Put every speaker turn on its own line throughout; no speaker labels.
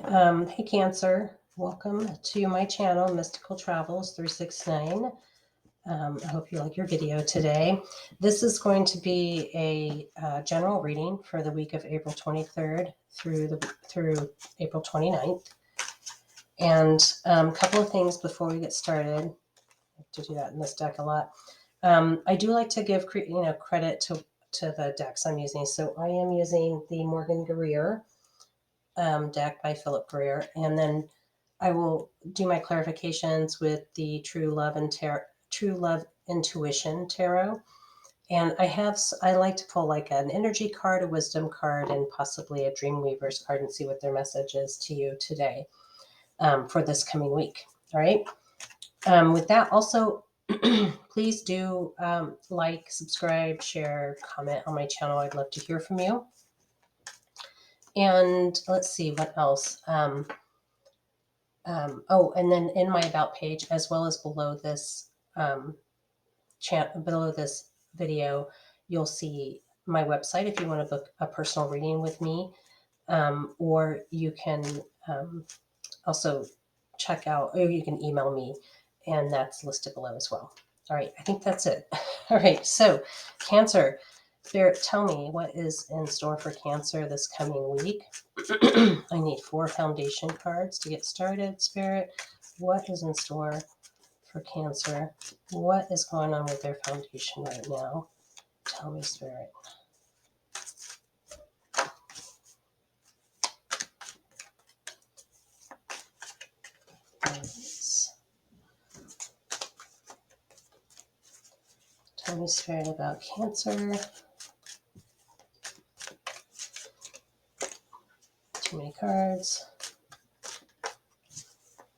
Hey Cancer, welcome to my channel, Mystical Travels 369. I hope you like your video today. This is going to be a general reading for the week of April 23rd through April 29th. And a couple of things before we get started. I have to do that in this deck a lot. I do like to give credit to the decks I'm using. So I am using the Morgan Greer deck by Philip Greer, and then I will do my clarifications with the True Love Intuition Tarot. And I like to pull like an energy card, a wisdom card, and possibly a Dreamweaver's card and see what their message is to you today for this coming week. All right. With that, also, please do like, subscribe, share, comment on my channel. I'd love to hear from you. And let's see what else. And then in my about page, as well as below this below this video, you'll see my website if you want to book a personal reading with me, or you can also check out, or you can email me, and that's listed below as well. All right, I think that's it. All right, so Cancer, Spirit, tell me what is in store for Cancer this coming week. I need 4 foundation cards to get started. Spirit, what is in store for Cancer? What is going on with their foundation right now? Tell me, Spirit. Nice. Tell me, Spirit, about Cancer. Too many cards.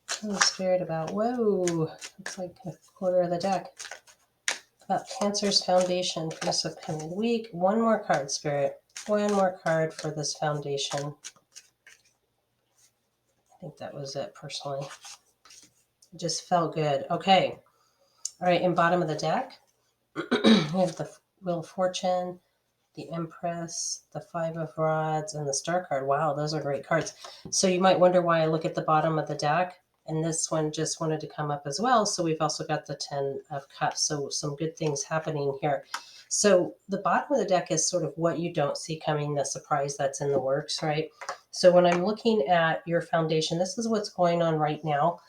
Tell me, Spirit, about, whoa, it's like a quarter of the deck. About Cancer's foundation for this upcoming week. One more card, Spirit. One more card for this foundation. I think that was it, personally. It just felt good. Okay. All right, in bottom of the deck, we have the Wheel of Fortune, the Empress, the Five of Rods, and the Star card. Wow, those are great cards. So you might wonder why I look at the bottom of the deck, and this one just wanted to come up as well. So we've also got the 10 of Cups, so some good things happening here. So the bottom of the deck is sort of what you don't see coming, the surprise that's in the works, right? So when I'm looking at your foundation, this is what's going on right now.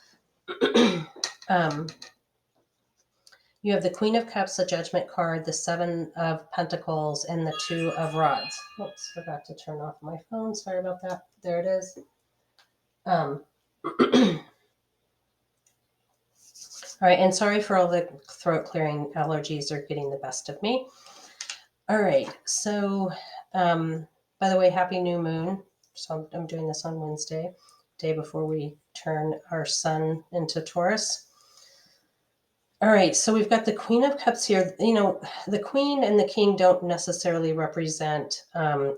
You have the Queen of Cups, the Judgment card, the 7 of Pentacles, and the 2 of Rods. Oops, forgot to turn off my phone. Sorry about that. There it is. All right, and sorry for all the throat clearing. Allergies are getting the best of me. All right, so by the way, happy new moon. So I'm doing this on Wednesday, day before we turn our sun into Taurus. All right, so we've got the Queen of Cups here. You know, the Queen and the King don't necessarily represent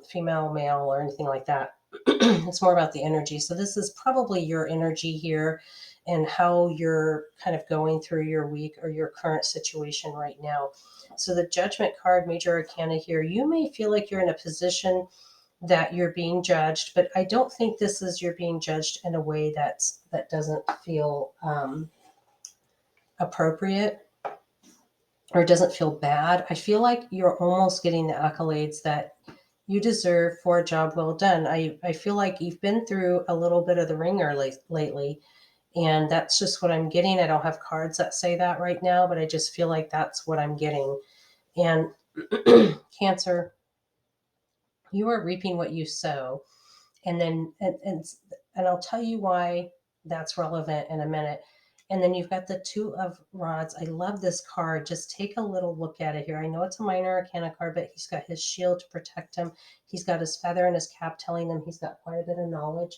female, male, or anything like that. It's more about the energy. So this is probably your energy here and how you're kind of going through your week or your current situation right now. So the Judgment card, Major Arcana here, you may feel like you're in a position that you're being judged, but I don't think this is you're being judged in a way that doesn't feel appropriate or doesn't feel bad. I feel like you're almost getting the accolades that you deserve for a job well done. I feel like you've been through a little bit of the ringer lately, and that's just what I'm getting. I don't have cards that say that right now, but I just feel like that's what I'm getting. And Cancer, you are reaping what you sow. And then, and I'll tell you why that's relevant in a minute. And then you've got the 2 of Rods. I love this card. Just take a little look at it here. I know it's a minor arcana card, but he's got his shield to protect him. He's got his feather in his cap telling him he's got quite a bit of knowledge.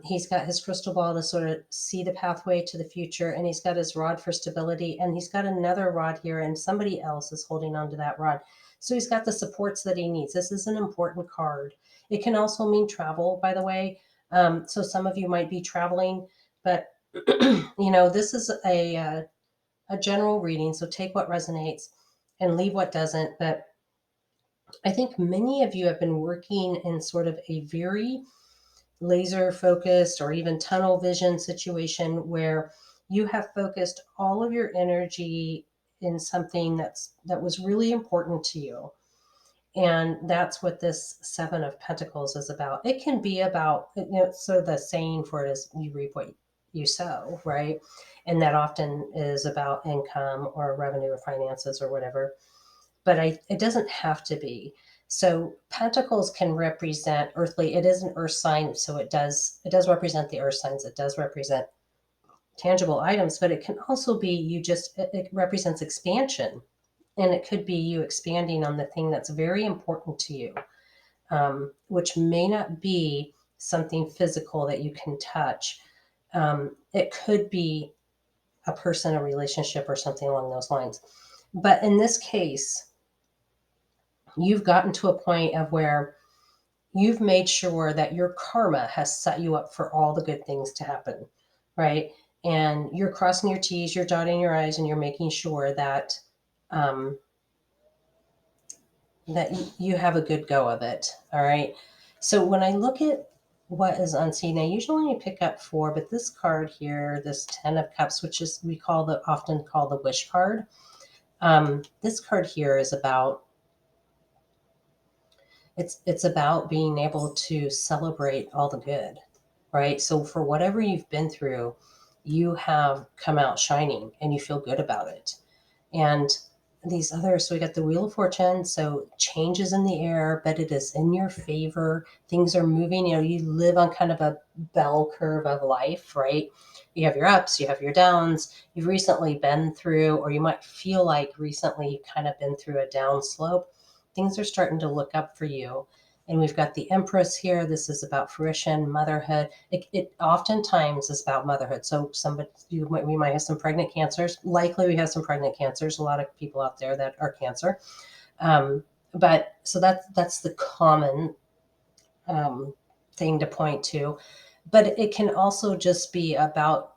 He's got his crystal ball to sort of see the pathway to the future, and he's got his rod for stability, and he's got another rod here, and somebody else is holding on to that rod. So he's got the supports that he needs. This is an important card. It can also mean travel, by the way. So some of you might be traveling, but you know, this is a general reading. So take what resonates and leave what doesn't. But I think many of you have been working in sort of a very laser focused or even tunnel vision situation where you have focused all of your energy in something that was really important to you. And that's what this Seven of Pentacles is about. It can be about, so the saying for it is you reap what you sow, right? And that often is about income or revenue or finances or whatever. But it doesn't have to be. So Pentacles can represent earthly. It is an earth sign, so it does represent the earth signs. It does represent tangible items, but it can also be it represents expansion, and it could be you expanding on the thing that's very important to you, which may not be something physical that you can touch. It could be a person, a relationship, or something along those lines. But in this case, you've gotten to a point of where you've made sure that your karma has set you up for all the good things to happen, right? And you're crossing your T's, you're dotting your I's, and you're making sure that um, that you have a good go of it. All right. So when I look at what is unseen, I usually only pick up four, but this card here, this Ten of Cups, which is often call the wish card. This card here is about it's about being able to celebrate all the good, right? So for whatever you've been through, you have come out shining and you feel good about it. And these others, so we got the Wheel of Fortune, so changes in the air, but it is in your favor. Things are moving. You live on kind of a bell curve of life, right? You have your ups, you have your downs. You've recently been through, or you might feel like recently you've kind of been through a down slope. Things are starting to look up for you. And we've got the Empress here. This is about fruition, motherhood. It oftentimes is about motherhood. So we might have some pregnant cancers. Likely we have some pregnant cancers. A lot of people out there that are cancer. But so that's the common thing to point to. But it can also just be about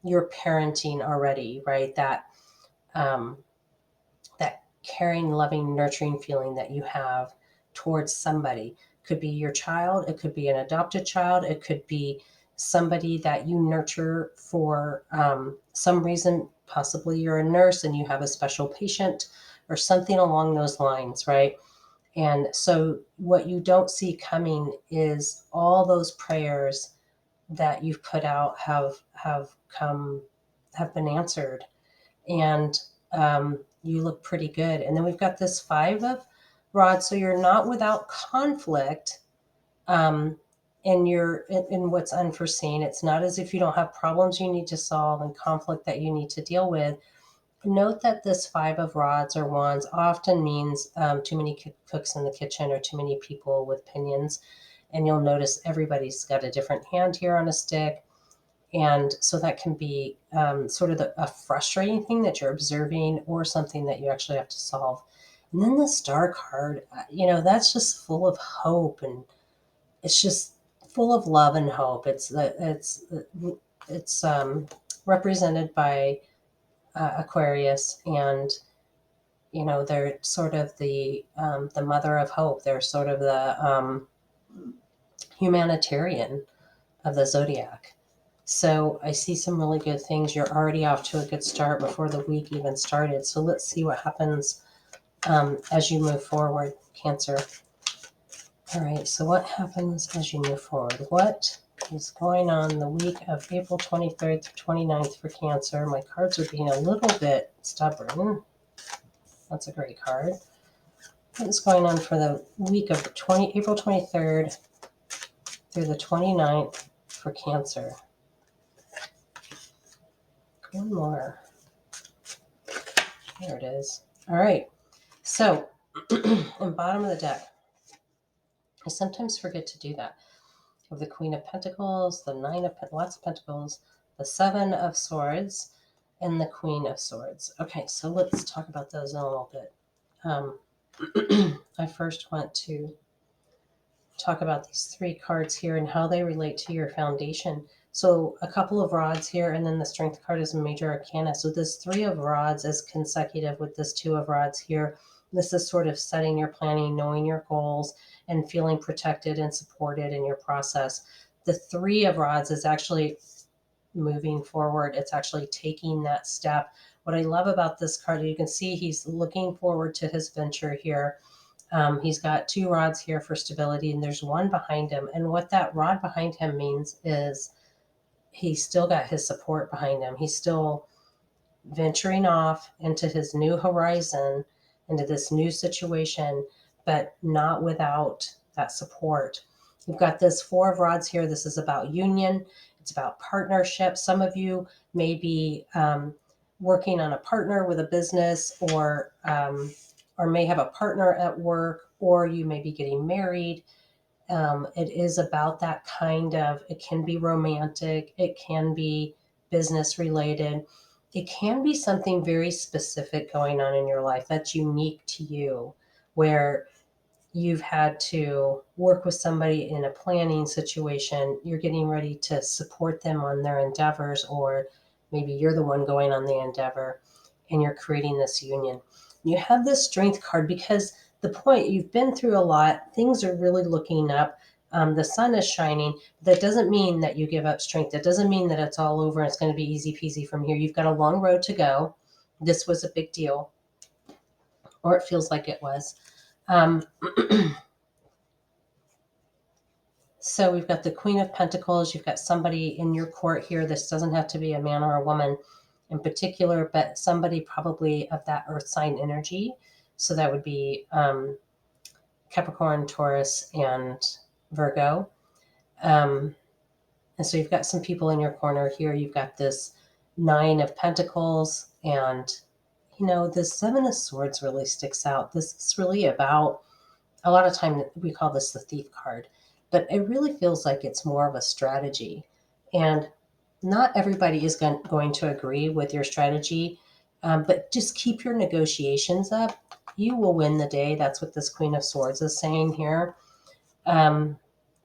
your parenting already, right? Um, that caring, loving, nurturing feeling that you have towards somebody. Could be your child, it could be an adopted child, it could be somebody that you nurture for some reason. Possibly you're a nurse and you have a special patient or something along those lines, right? And so what you don't see coming is all those prayers that you've put out have been answered, and you look pretty good. And then we've got this Five of Rods, so you're not without conflict, um, and you're in what's unforeseen. It's not as if you don't have problems you need to solve and conflict that you need to deal with. Note that this Five of Rods or Wands often means too many cooks in the kitchen or too many people with opinions. And you'll notice everybody's got a different hand here on a stick. And so that can be sort of a frustrating thing that you're observing or something that you actually have to solve. And then the Star card, that's just full of hope, and it's just full of love and hope. It's represented by Aquarius, and they're sort of the mother of hope. They're sort of the humanitarian of the zodiac. So I see some really good things. You're already off to a good start before the week even started. So let's see what happens as you move forward, Cancer. All right, so what happens as you move forward? What is going on the week of April 23rd through 29th for Cancer? My cards are being a little bit stubborn. That's a great card. What is going on for the week of April 23rd through the 29th for Cancer? One more. There it is. All right. So, in bottom of the deck, I sometimes forget to do that. Of the Queen of Pentacles, the lots of Pentacles, the Seven of Swords, and the Queen of Swords. Okay, so let's talk about those in a little bit. I first want to talk about these three cards here and how they relate to your foundation. So a couple of rods here, and then the Strength card is a major arcana. So this Three of Rods is consecutive with this Two of Rods here. This is sort of setting your planning, knowing your goals, and feeling protected and supported in your process. The Three of Rods is actually moving forward. It's actually taking that step. What I love about this card, you can see he's looking forward to his venture here. He's got two rods here for stability, and there's one behind him. And what that rod behind him means is he's still got his support behind him. He's still venturing off into his new horizon, into this new situation, but not without that support. We've got this Four of Rods here. This is about union. It's about partnership. Some of you may be working on a partner with a business, or may have a partner at work, or you may be getting married. It is about that kind of, it can be romantic, it can be business related, it can be something very specific going on in your life that's unique to you, where you've had to work with somebody in a planning situation, you're getting ready to support them on their endeavors, or maybe you're the one going on the endeavor and you're creating this union. You have this Strength card because the point, you've been through a lot, things are really looking up. The sun is shining. That doesn't mean that you give up strength. That doesn't mean that it's all over and it's going to be easy peasy from here. You've got a long road to go. This was a big deal, or it feels like it was. So we've got the Queen of Pentacles. You've got somebody in your court here. This doesn't have to be a man or a woman in particular, but somebody probably of that earth sign energy. So that would be Capricorn, Taurus, and Virgo. And so you've got some people in your corner here. You've got this Nine of Pentacles, and the Seven of Swords really sticks out. This is really about, a lot of time we call this the Thief card, but it really feels like it's more of a strategy. And not everybody is going to agree with your strategy, but just keep your negotiations up. You will win the day. That's what this Queen of Swords is saying here.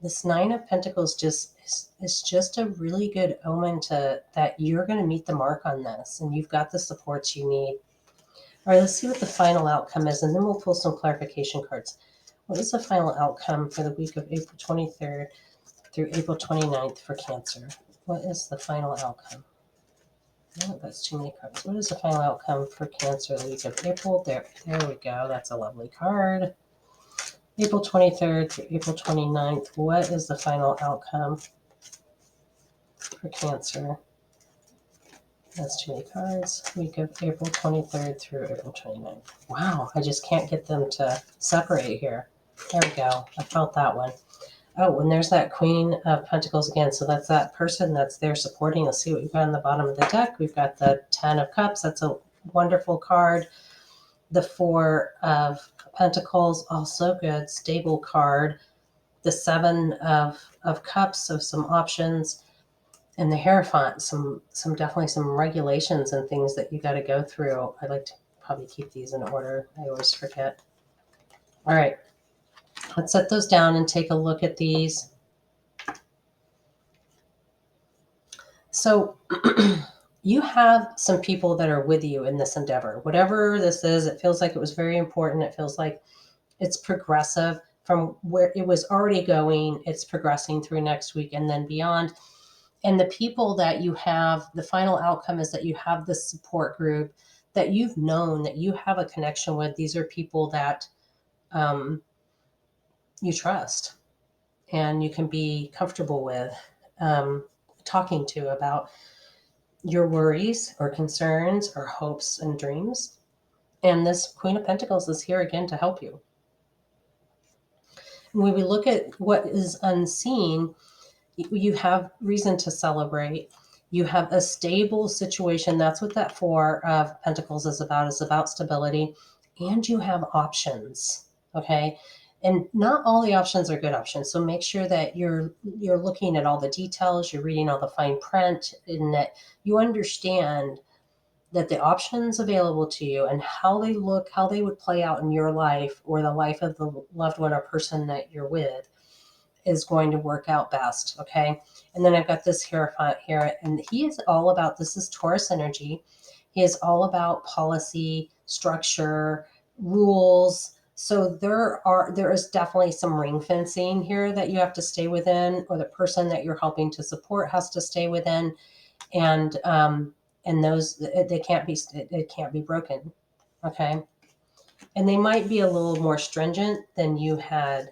This Nine of Pentacles is just a really good omen that you're going to meet the mark on this, and you've got the supports you need. All right, let's see what the final outcome is, and then we'll pull some clarification cards. What is the final outcome for the week of April 23rd through April 29th for Cancer? What is the final outcome? Oh, that's too many cards. What is the final outcome for Cancer the week of April? There we go. That's a lovely card. April 23rd through April 29th. What is the final outcome for Cancer? That's too many cards. Week of April 23rd through April 29th. Wow, I just can't get them to separate here. There we go. I felt that one. Oh, and there's that Queen of Pentacles again. So that's that person that's there supporting. Let's see what we've got on the bottom of the deck. We've got the Ten of Cups. That's a wonderful card. The Four of Pentacles, also good, stable card. The Seven of Cups, so some options. And the Hierophant, some definitely some regulations and things that you got to go through. I like to probably keep these in order. I always forget. All right. Let's set those down and take a look at these. So you have some people that are with you in this endeavor. Whatever this is, it feels like it was very important. It feels like it's progressive from where it was already going. It's progressing through next week and then beyond. And the people that you have, the final outcome is that you have this support group that you've known, that you have a connection with. These are people that you trust and you can be comfortable with talking to about your worries or concerns or hopes and dreams. And this Queen of Pentacles is here again to help you. And when we look at what is unseen, you have reason to celebrate. You have a stable situation. That's what that Four of Pentacles is about stability. And you have options, okay? And not all the options are good options. So make sure that you're looking at all the details, you're reading all the fine print, and that you understand that the options available to you and how they look, how they would play out in your life or the life of the loved one or person that you're with is going to work out best, okay? And then I've got this Hierophant here, and he is all about, this is Taurus energy. He is all about policy, structure, rules, So there is definitely some ring fencing here that you have to stay within, or the person that you're helping to support has to stay within, and those they can't be it can't be broken. Okay, and they might be a little more stringent than you had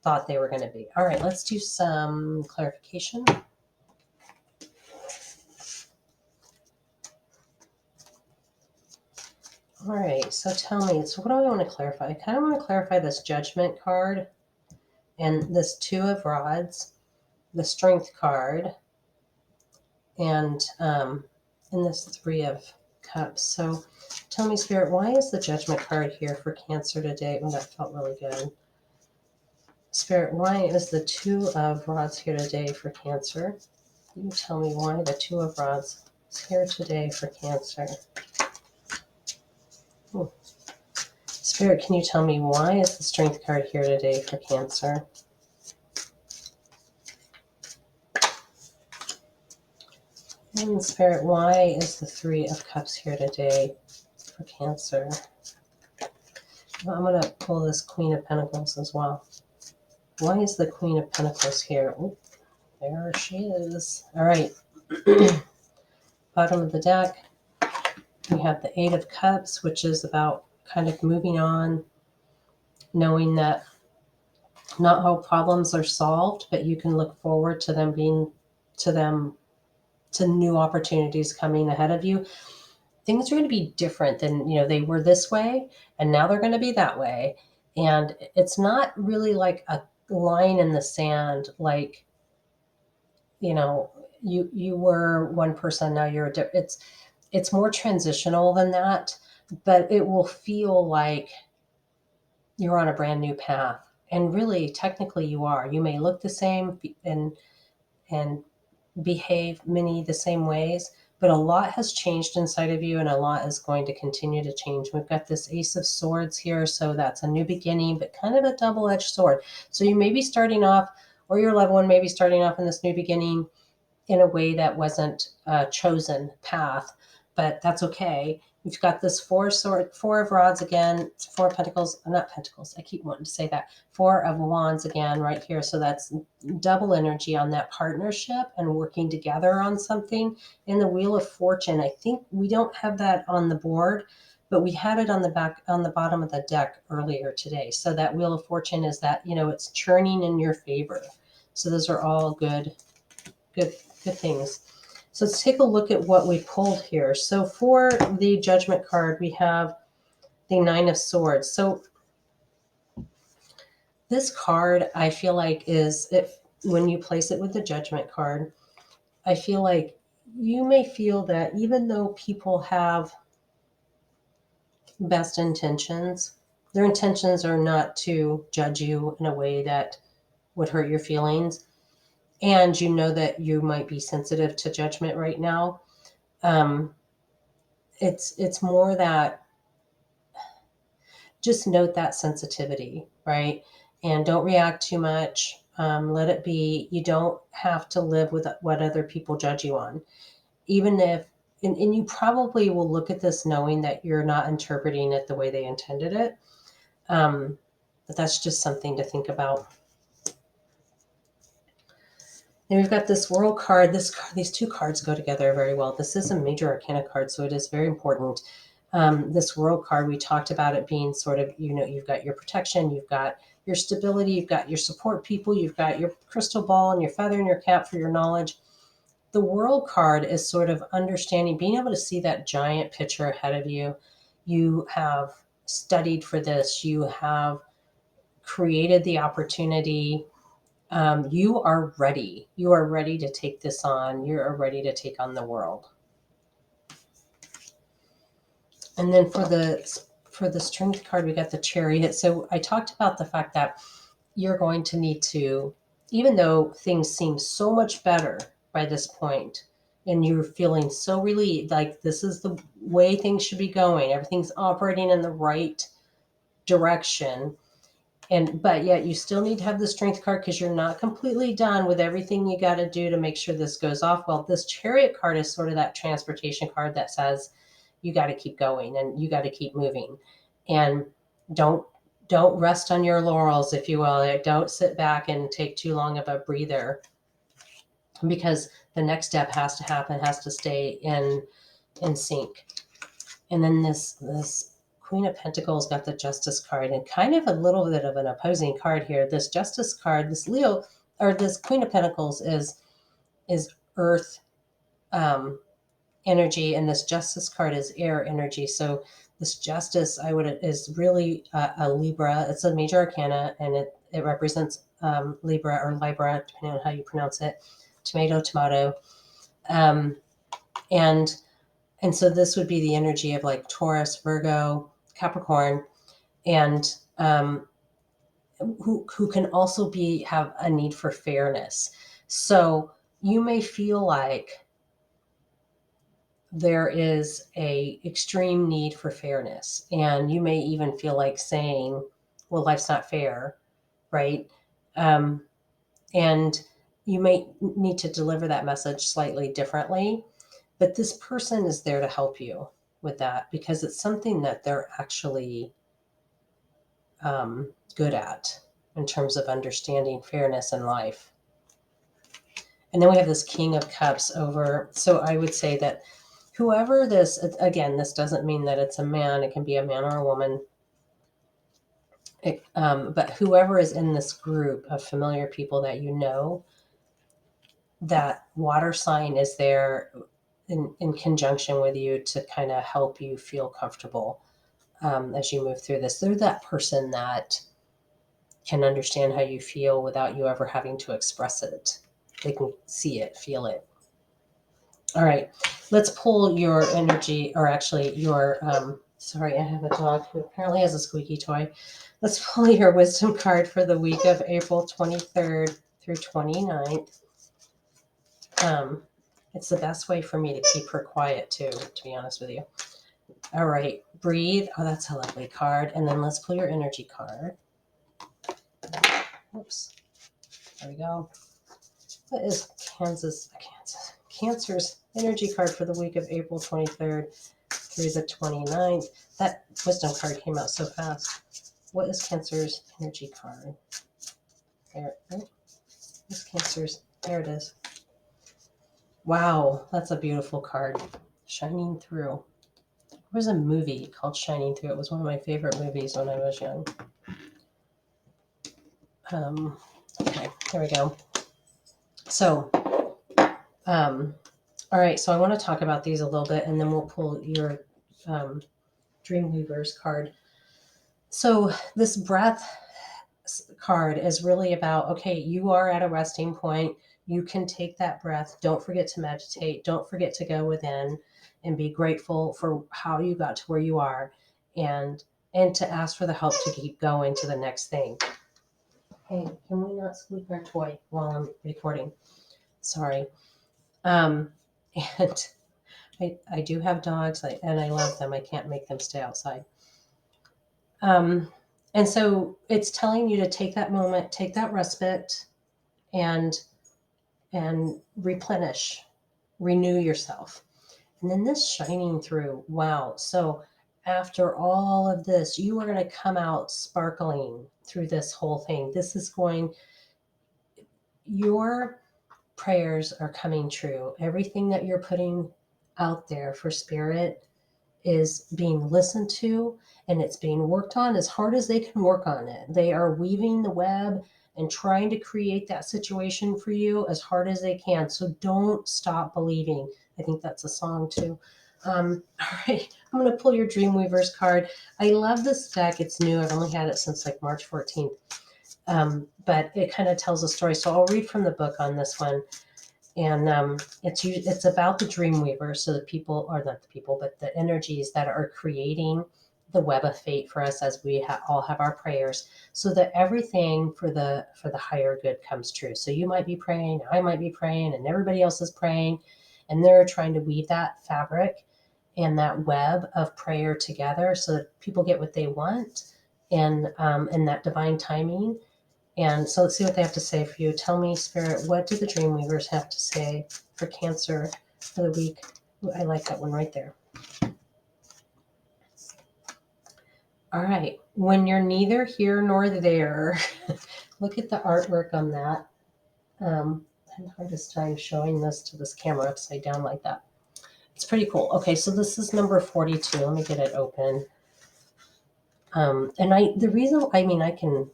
thought they were going to be. All right, let's do some clarification. All right, so tell me, so what do I want to clarify? I kind of want to clarify this Judgment card and this Two of Rods, the Strength card, and this Three of Cups. So tell me, Spirit, why is the Judgment card here for Cancer today? Oh, that felt really good. Spirit, why is the Two of Rods here today for Cancer? You tell me why the Two of Rods is here today for Cancer. Spirit, can you tell me why is the Strength card here today for Cancer? And Spirit, why is the Three of Cups here today for Cancer? Well, I'm going to pull this Queen of Pentacles as well. Why is the Queen of Pentacles here? Oh, there she is. All right. Bottom of the deck, we have the Eight of Cups, which is about kind of moving on, knowing that not all problems are solved, but you can look forward to them to new opportunities coming ahead of you. Things are going to be different than, they were this way and now they're going to be that way. And it's not really like a line in the sand, like, you were one person, now you're it's more transitional than that, but it will feel like you're on a brand new path. And really, technically, you are. You may look the same and behave many the same ways, but a lot has changed inside of you, and a lot is going to continue to change. We've got this Ace of Swords here, so that's a new beginning, but kind of a double-edged sword. So you may be starting off, or your loved one may be starting off in this new beginning in a way that wasn't a chosen path, but that's okay. We've got this Four of Rods again, Four of Pentacles, not Pentacles, I keep wanting to say that, Four of Wands again right here. So that's double energy on that partnership and working together on something. In the Wheel of Fortune, I think we don't have that on the board, but we had it on the bottom of the deck earlier today. So that Wheel of Fortune is that, it's churning in your favor. So those are all good things. So let's take a look at what we pulled here. So for the Judgment card, we have the Nine of Swords. So this card, I feel like when you place it with the Judgment card, I feel like you may feel that even though people have best intentions, their intentions are not to judge you in a way that would hurt your feelings. And you know that you might be sensitive to judgment right now. It's more that just note that sensitivity, right? And don't react too much. Let it be. You don't have to live with what other people judge you on. Even if, and you probably will look at this knowing that you're not interpreting it the way they intended it. But that's just something to think about. Then we've got this World card. These two cards go together very well. This is a major arcana card, so it is very important. This World card, we talked about it being sort of, you've got your protection, you've got your stability, you've got your support people, you've got your crystal ball and your feather in your cap for your knowledge. The World card is sort of understanding, being able to see that giant picture ahead of you. You have studied for this, you have created the opportunity. You are ready. You are ready to take this on. You are ready to take on the world. And then for the Strength card, we got the Chariot. So I talked about the fact that you're going to need to, even though things seem so much better by this point, and you're feeling so relieved, like this is the way things should be going, everything's operating in the right direction. But yet you still need to have the Strength card because you're not completely done with everything you got to do to make sure this goes off well. This Chariot card is sort of that transportation card that says you got to keep going and you got to keep moving, and don't don't rest on your laurels, if you will. Don't sit back and take too long of a breather, because the next step has to happen, has to stay in sync. And then this Queen of Pentacles got the Justice card, and kind of a little bit of an opposing card here. This Justice card, this Leo, or this Queen of Pentacles is Earth energy, and this Justice card is air energy. So this Justice, is really a Libra. It's a major arcana, and it represents Libra or Libra, depending on how you pronounce it. Tomato. Um, and so this would be the energy of like Taurus, Virgo, Capricorn, and who can also have a need for fairness. So you may feel like there is a extreme need for fairness, and you may even feel like saying, well, life's not fair, right? And you may need to deliver that message slightly differently, but this person is there to help you with that, because it's something that they're actually good at in terms of understanding fairness in life. And then we have this King of Cups over. So I would say that whoever this, again, this doesn't mean that it's a man. It can be a man or a woman. But whoever is in this group of familiar people that you know, that water sign is there in conjunction with you to kind of help you feel comfortable as you move through this. They're that person that can understand how you feel without you ever having to express it. They can see it, feel it. All right, let's pull your energy, or actually your, sorry, I have a dog who apparently has a squeaky toy. Let's pull your wisdom card for the week of April 23rd through 29th. It's the best way for me to keep her quiet too, to be honest with you. All right, breathe. Oh, that's a lovely card. And then let's pull your energy card. Oops. There we go. What is Cancer's energy card for the week of April 23rd through the 29th? That wisdom card came out so fast. What is Cancer's energy card? There, right? What's Cancer's? There it is. Wow, that's a beautiful card. Shining Through. There was a movie called Shining Through. It was one of my favorite movies when I was young. Okay, there we go. So, all right, so I want to talk about these a little bit, and then we'll pull your Dreamweaver's card. So this breath card is really about, okay, you are at a resting point. You can take that breath. Don't forget to meditate. Don't forget to go within and be grateful for how you got to where you are, and to ask for the help to keep going to the next thing. Hey, can we not squeak our toy while I'm recording? Sorry. And I do have dogs, and I love them. I can't make them stay outside. And so it's telling you to take that moment, take that respite, and replenish, renew yourself. And then this Shining Through. Wow. So after all of this, you are going to come out sparkling through this whole thing. Your prayers are coming true. Everything that you're putting out there for spirit is being listened to, and it's being worked on as hard as they can work on it. They are weaving the web and trying to create that situation for you as hard as they can. So don't stop believing. I think that's a song too. All right, I'm going to pull your Dreamweaver's card. I love this deck. It's new. I've only had it since like March 14th. But it kind of tells a story. So I'll read from the book on this one. And it's about the Dreamweaver. So the people, or not the people, but the energies that are creating the web of fate for us as we all have our prayers, so that everything for the higher good comes true. So you might be praying, I might be praying, and everybody else is praying, and they're trying to weave that fabric and that web of prayer together so that people get what they want, and that divine timing. And so let's see what they have to say for you. Tell me, Spirit, what do the Dreamweavers have to say for Cancer for the week? Ooh, I like that one right there. All right. When you're neither here nor there, look at the artwork on that. I have the hardest time showing this to this camera upside down like that. It's pretty cool. Okay, so this is number 42. Let me get it open. And the reason, I mean, I can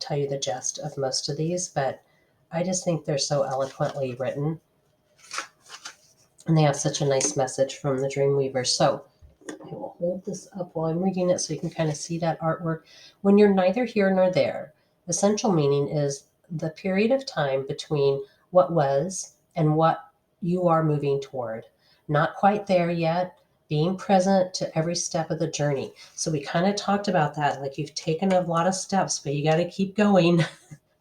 tell you the gist of most of these, but I just think they're so eloquently written. And they have such a nice message from the Dreamweaver. So I will hold this up while I'm reading it so you can kind of see that artwork. When you're neither here nor there, essential meaning is the period of time between what was and what you are moving toward. Not quite there yet, being present to every step of the journey. So we kind of talked about that. Like you've taken a lot of steps, but you got to keep going,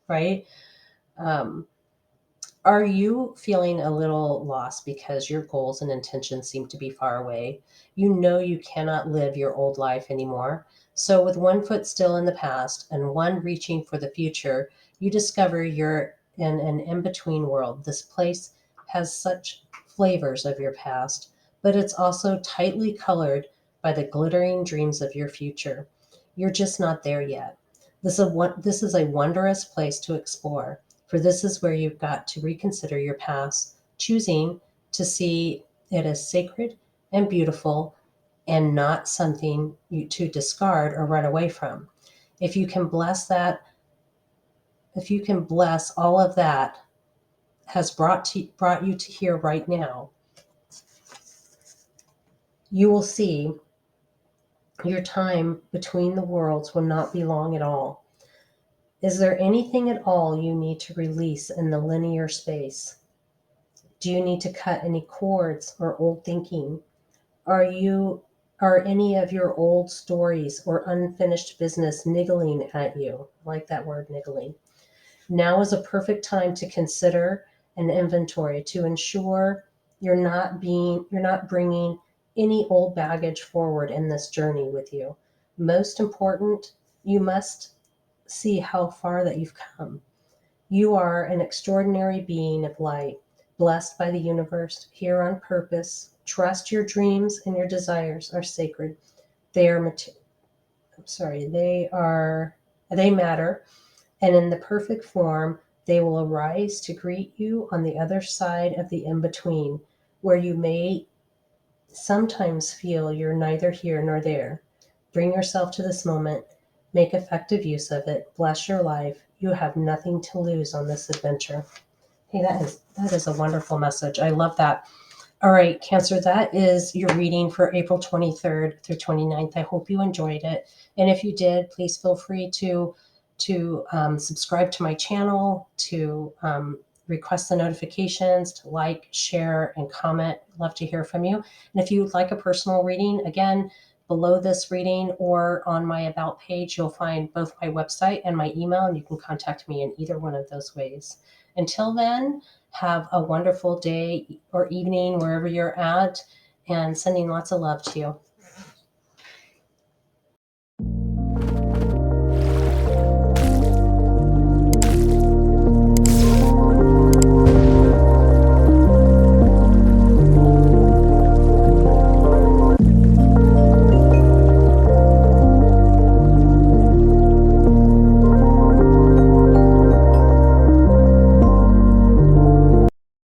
right? Um, are you feeling a little lost because your goals and intentions seem to be far away? You know you cannot live your old life anymore. So, with one foot still in the past and one reaching for the future, you discover you're in an in between world. This place has such flavors of your past, but it's also tightly colored by the glittering dreams of your future. You're just not there yet. This is a wondrous place to explore, for this is where you've got to reconsider your past, choosing to see it as sacred and beautiful and not something to discard or run away from. If you can bless that, if you can bless all of that has brought you to here right now, you will see your time between the worlds will not be long at all. Is there anything at all you need to release in the linear space? Do you need to cut any cords or old thinking? Are any of your old stories or unfinished business niggling at you? I like that word, niggling. Now is a perfect time to consider an inventory to ensure you're not bringing any old baggage forward in this journey with you. Most important, you must see how far that you've come. You are an extraordinary being of light, blessed by the universe, here on purpose. Trust your dreams and your desires are sacred. They are they matter, and in the perfect form, they will arise to greet you on the other side of the in-between, where you may sometimes feel you're neither here nor there. Bring yourself to this moment, make effective use of it, bless your life. You have nothing to lose on this adventure. Hey, that is a wonderful message. I love that. All right, Cancer, that is your reading for April 23rd through 29th. I hope you enjoyed it. And if you did, please feel free to subscribe to my channel, to request the notifications, to like, share, and comment. Love to hear from you. And if you would like a personal reading, again, below this reading or on my About page, you'll find both my website and my email, and you can contact me in either one of those ways. Until then, have a wonderful day or evening wherever you're at, and sending lots of love to you.